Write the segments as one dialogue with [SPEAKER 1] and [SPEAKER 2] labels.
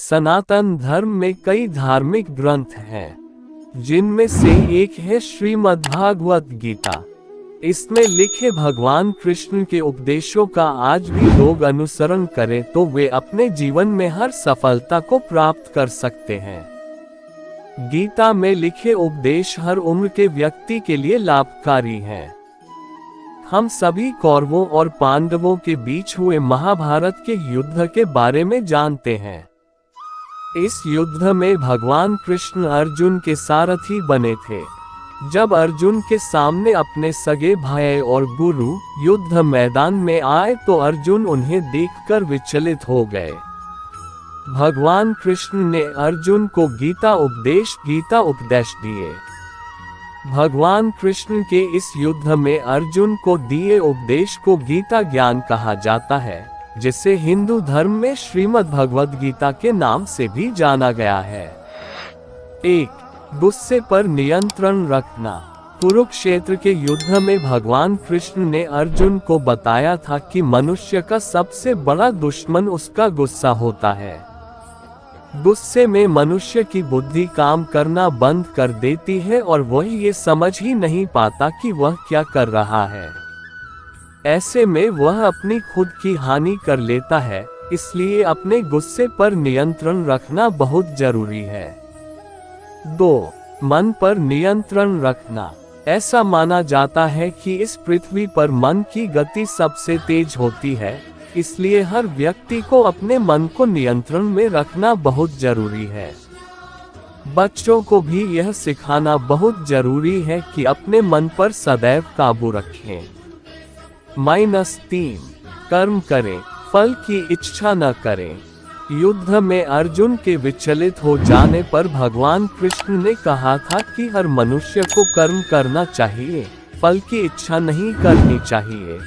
[SPEAKER 1] सनातन धर्म में कई धार्मिक ग्रंथ हैं, जिनमें से एक है श्रीमद्भागवत गीता। इसमें लिखे भगवान कृष्ण के उपदेशों का आज भी लोग अनुसरण करें तो वे अपने जीवन में हर सफलता को प्राप्त कर सकते हैं। गीता में लिखे उपदेश हर उम्र के व्यक्ति के लिए लाभकारी हैं। हम सभी कौरवों और पांडवों के बीच हुए महाभारत के युद्ध के बारे में जानते हैं। इस युद्ध में भगवान कृष्ण अर्जुन के सारथी बने थे। जब अर्जुन के सामने अपने सगे भाई और गुरु युद्ध मैदान में आए तो अर्जुन उन्हें देखकर विचलित हो गए। भगवान कृष्ण ने अर्जुन को गीता उपदेश दिए। भगवान कृष्ण के इस युद्ध में अर्जुन को दिए उपदेश को गीता ज्ञान कहा जाता है, जिसे हिंदू धर्म में श्रीमद् भगवद गीता के नाम से भी जाना गया है। 1. गुस्से पर नियंत्रण रखना। कुरुक्षेत्र के युद्ध में भगवान कृष्ण ने अर्जुन को बताया था कि मनुष्य का सबसे बड़ा दुश्मन उसका गुस्सा होता है। गुस्से में मनुष्य की बुद्धि काम करना बंद कर देती है और वह ये समझ ही नहीं पाता कि वह क्या कर रहा है। ऐसे में वह अपनी खुद की हानि कर लेता है, इसलिए अपने गुस्से पर नियंत्रण रखना बहुत जरूरी है। 2. मन पर नियंत्रण रखना। ऐसा माना जाता है कि इस पृथ्वी पर मन की गति सबसे तेज होती है, इसलिए हर व्यक्ति को अपने मन को नियंत्रण में रखना बहुत जरूरी है। बच्चों को भी यह सिखाना बहुत जरूरी है कि अपने मन पर सदैव काबू रखें। -3. कर्म करें, फल की इच्छा न करें। युद्ध में अर्जुन के विचलित हो जाने पर भगवान कृष्ण ने कहा था कि हर मनुष्य को कर्म करना चाहिए, फल की इच्छा नहीं करनी चाहिए।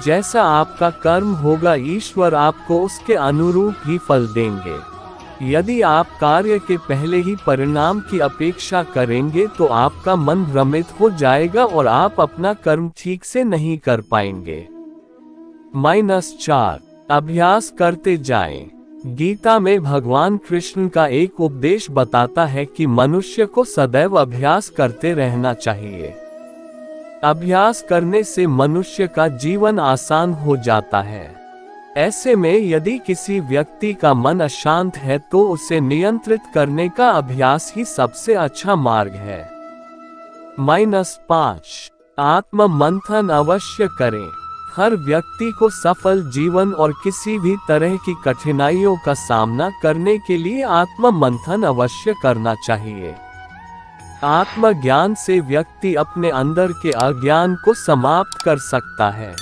[SPEAKER 1] जैसा आपका कर्म होगा ईश्वर आपको उसके अनुरूप ही फल देंगे। यदि आप कार्य के पहले ही परिणाम की अपेक्षा करेंगे तो आपका मन भ्रमित हो जाएगा और आप अपना कर्म ठीक से नहीं कर पाएंगे। -4. अभ्यास करते जाएं। गीता में भगवान कृष्ण का एक उपदेश बताता है कि मनुष्य को सदैव अभ्यास करते रहना चाहिए। अभ्यास करने से मनुष्य का जीवन आसान हो जाता है। ऐसे में यदि किसी व्यक्ति का मन अशांत है तो उसे नियंत्रित करने का अभ्यास ही सबसे अच्छा मार्ग है। -5. आत्म मंथन अवश्य करें। हर व्यक्ति को सफल जीवन और किसी भी तरह की कठिनाइयों का सामना करने के लिए आत्म मंथन अवश्य करना चाहिए। आत्मज्ञान से व्यक्ति अपने अंदर के अज्ञान को समाप्त कर सकता है,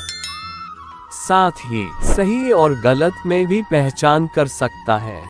[SPEAKER 1] साथ ही सही और गलत में भी पहचान कर सकता है।